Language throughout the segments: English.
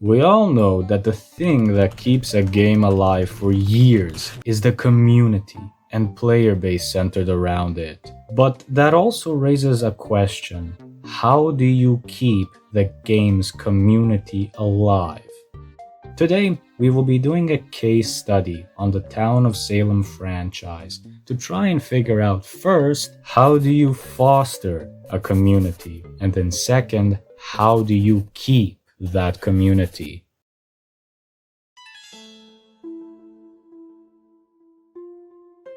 We all know that the thing that keeps a game alive for years is the community and player base centered around it. But that also raises a question. How do you keep the game's community alive? Today, we will be doing a case study on the Town of Salem franchise to try and figure out first, how do you foster a community? And then second, how do you keep that community?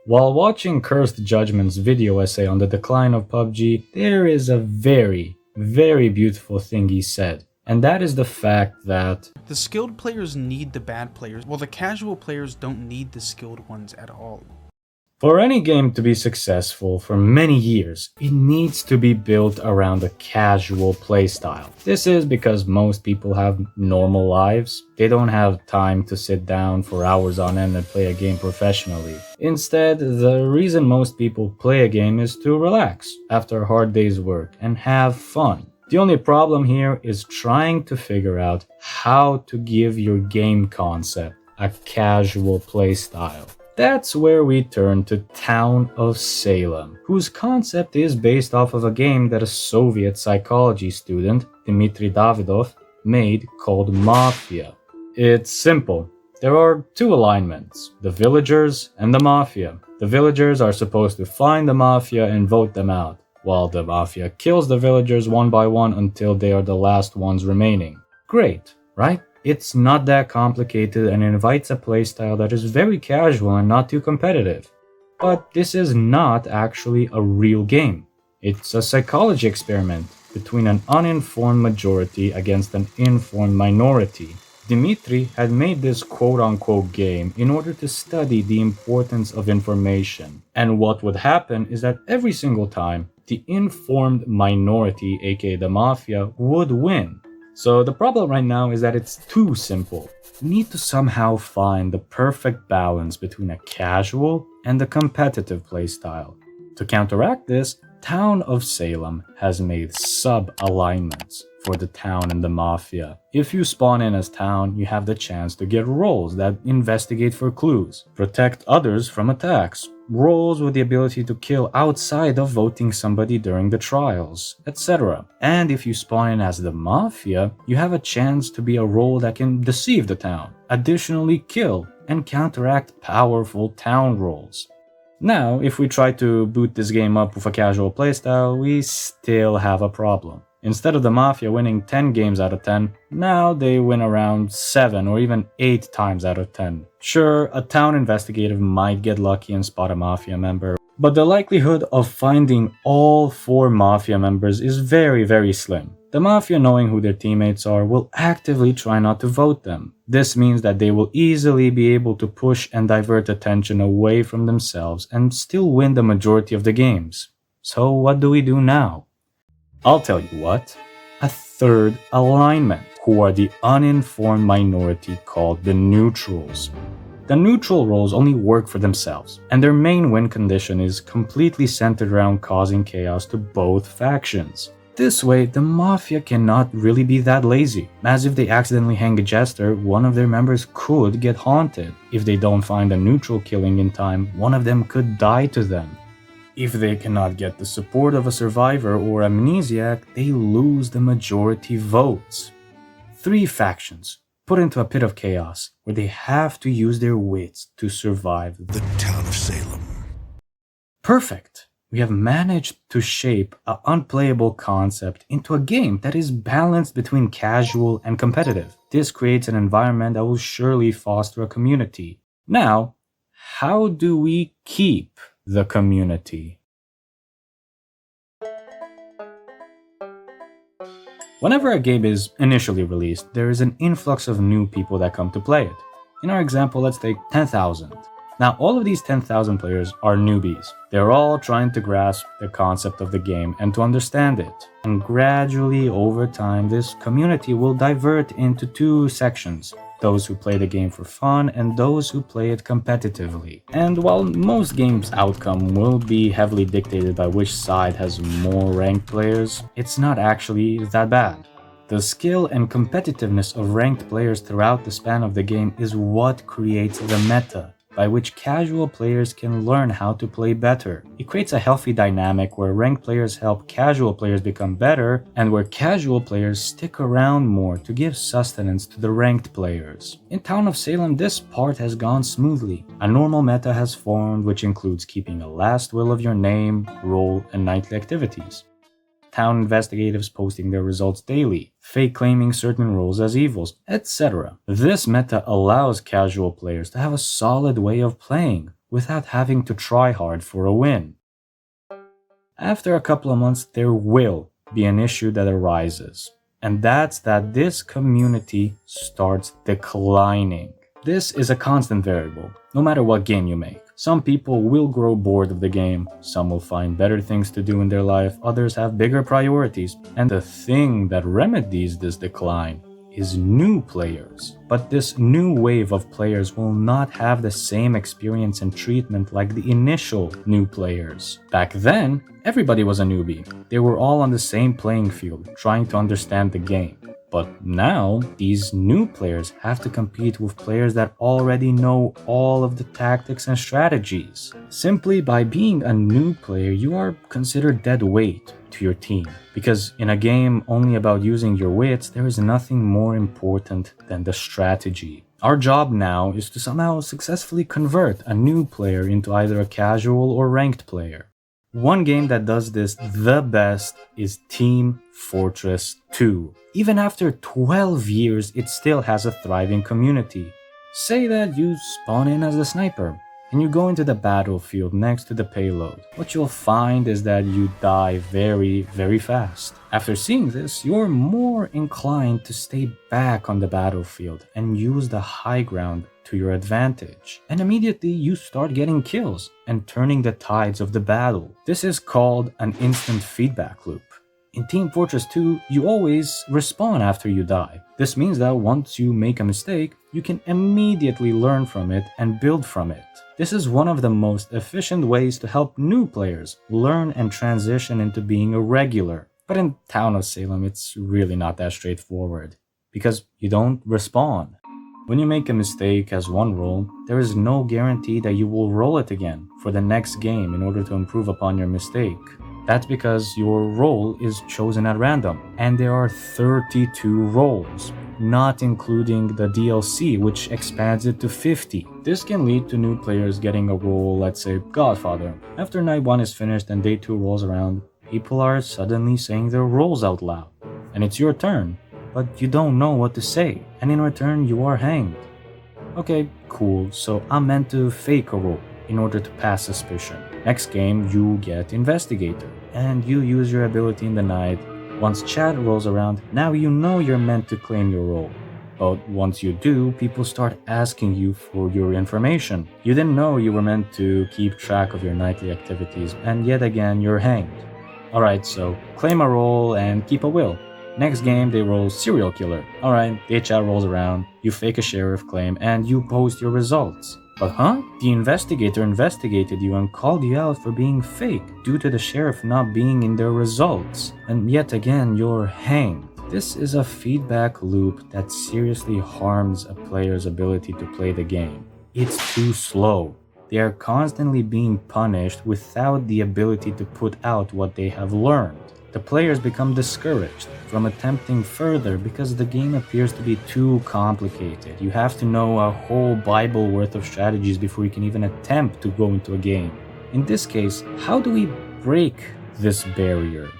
While watching Cursed Judgment's video essay on the decline of PUBG, there is a very beautiful thing he said. And that is the fact that the skilled players need the bad players, while the casual players don't need the skilled ones at all. For any game to be successful for many years, it needs to be built around a casual playstyle. This is because most people have normal lives. They don't have time to sit down for hours on end and play a game professionally. Instead, the reason most people play a game is to relax after a hard day's work and have fun. The only problem here is trying to figure out how to give your game concept a casual playstyle. That's where we turn to Town of Salem, whose concept is based off of a game that a Soviet psychology student, Dmitry Davidov, made called Mafia. It's simple. There are two alignments, the villagers and the Mafia. The villagers are supposed to find the Mafia and vote them out, while the Mafia kills the villagers one by one until they are the last ones remaining. Great, right? It's not that complicated and invites a playstyle that is very casual and not too competitive. But this is not actually a real game. It's a psychology experiment between an uninformed majority against an informed minority. Dmitry had made this quote-unquote game in order to study the importance of information. And what would happen is that every single time, the informed minority, aka the Mafia, would win. So the problem right now is that it's too simple. We need to somehow find the perfect balance between a casual and a competitive playstyle. To counteract this, Town of Salem has made sub-alignments for the town and the Mafia. If you spawn in as town, you have the chance to get roles that investigate for clues, protect others from attacks, roles with the ability to kill outside of voting somebody during the trials, etc. And if you spawn in as the Mafia, you have a chance to be a role that can deceive the town, additionally kill and counteract powerful town roles. Now, if we try to boot this game up with a casual playstyle, we still have a problem. Instead of the Mafia winning 10 games out of 10, now they win around 7 or even 8 times out of 10. Sure, a town investigative might get lucky and spot a Mafia member, but the likelihood of finding all 4 Mafia members is very slim. The Mafia, knowing who their teammates are, will actively try not to vote them. This means that they will easily be able to push and divert attention away from themselves and still win the majority of the games. So what do we do now? I'll tell you what. A third alignment, who are the uninformed minority called the neutrals. The neutral roles only work for themselves, and their main win condition is completely centered around causing chaos to both factions. This way, the Mafia cannot really be that lazy, as if they accidentally hang a jester, one of their members could get haunted. If they don't find a neutral killing in time, one of them could die to them. If they cannot get the support of a survivor or amnesiac, they lose the majority votes. 3 factions put into a pit of chaos where they have to use their wits to survive the Town of Salem. Perfect! We have managed to shape an unplayable concept into a game that is balanced between casual and competitive. This creates an environment that will surely foster a community. Now, how do we keep the community? Whenever a game is initially released, there is an influx of new people that come to play it. In our example, let's take 10,000. Now, all of these 10,000 players are newbies. They're all trying to grasp the concept of the game and to understand it. And gradually, over time, this community will divert into 2 sections. Those who play the game for fun and those who play it competitively. And while most games' outcome will be heavily dictated by which side has more ranked players, it's not actually that bad. The skill and competitiveness of ranked players throughout the span of the game is what creates the meta, by which casual players can learn how to play better. It creates a healthy dynamic where ranked players help casual players become better, and where casual players stick around more to give sustenance to the ranked players. In Town of Salem, this part has gone smoothly. A normal meta has formed, which includes keeping a last will of your name, role, and nightly activities. Town investigatives posting their results daily, fake claiming certain roles as evils, etc. This meta allows casual players to have a solid way of playing without having to try hard for a win. After a couple of months, there will be an issue that arises, and that's that this community starts declining. This is a constant variable, no matter what game you make. Some people will grow bored of the game, some will find better things to do in their life, others have bigger priorities, and the thing that remedies this decline is new players. But this new wave of players will not have the same experience and treatment like the initial new players. Back then, everybody was a newbie. They were all on the same playing field, trying to understand the game. But now, these new players have to compete with players that already know all of the tactics and strategies. Simply by being a new player, you are considered dead weight to your team. Because in a game only about using your wits, there is nothing more important than the strategy. Our job now is to somehow successfully convert a new player into either a casual or ranked player. One game that does this the best is Team Fortress 2. Even after 12 years, it still has a thriving community. Say that you spawn in as a sniper, and you go into the battlefield next to the payload. What you'll find is that you die very, very fast. After seeing this, you're more inclined to stay back on the battlefield and use the high ground to your advantage. And immediately you start getting kills and turning the tides of the battle. This is called an instant feedback loop. In Team Fortress 2, you always respawn after you die. This means that once you make a mistake, you can immediately learn from it and build from it. This is one of the most efficient ways to help new players learn and transition into being a regular. But in Town of Salem, it's really not that straightforward, because you don't respawn. When you make a mistake as one role, there is no guarantee that you will roll it again for the next game in order to improve upon your mistake. That's because your role is chosen at random, and there are 32 roles, not including the DLC, which expands it to 50. This can lead to new players getting a role, let's say Godfather. After night 1 is finished and day 2 rolls around, people are suddenly saying their roles out loud, and it's your turn, but you don't know what to say, and in return you are hanged. Okay, cool, so I'm meant to fake a role in order to pass suspicion. Next game, you get Investigator, and you use your ability in the night. Once chat rolls around, now you know you're meant to claim your role. But once you do, people start asking you for your information. You didn't know you were meant to keep track of your nightly activities, and yet again you're hanged. Alright, so claim a role and keep a will. Next game, they roll Serial Killer. Alright, day chat rolls around, you fake a sheriff claim, and you post your results. But the investigator investigated you and called you out for being fake due to the sheriff not being in their results. And yet again, you're hanged. This is a feedback loop that seriously harms a player's ability to play the game. It's too slow. They are constantly being punished without the ability to put out what they have learned. The players become discouraged from attempting further because the game appears to be too complicated. You have to know a whole Bible worth of strategies before you can even attempt to go into a game. In this case, how do we break this barrier?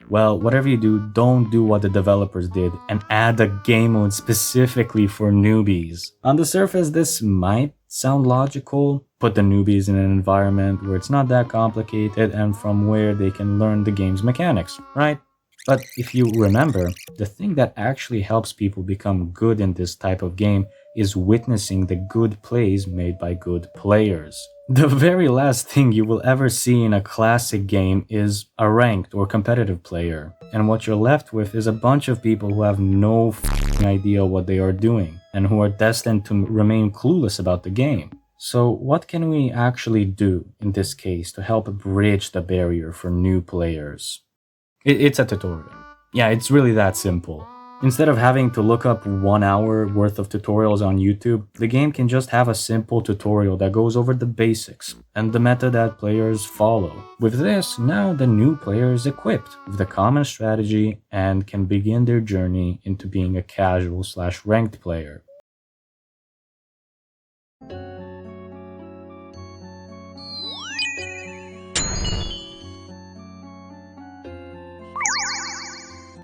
Well, whatever you do, don't do what the developers did and add a game mode specifically for newbies. On the surface, this might sound logical. Put the newbies in an environment where it's not that complicated and from where they can learn the game's mechanics, right? But if you remember, the thing that actually helps people become good in this type of game is witnessing the good plays made by good players. The very last thing you will ever see in a classic game is a ranked or competitive player, and what you're left with is a bunch of people who have no f***ing idea what they are doing, and who are destined to remain clueless about the game. So what can we actually do in this case to help bridge the barrier for new players? It's a tutorial. Yeah, it's really that simple. Instead of having to look up 1 hour worth of tutorials on YouTube, the game can just have a simple tutorial that goes over the basics and the meta that players follow. With this, now the new player is equipped with the common strategy and can begin their journey into being a casual/ranked player.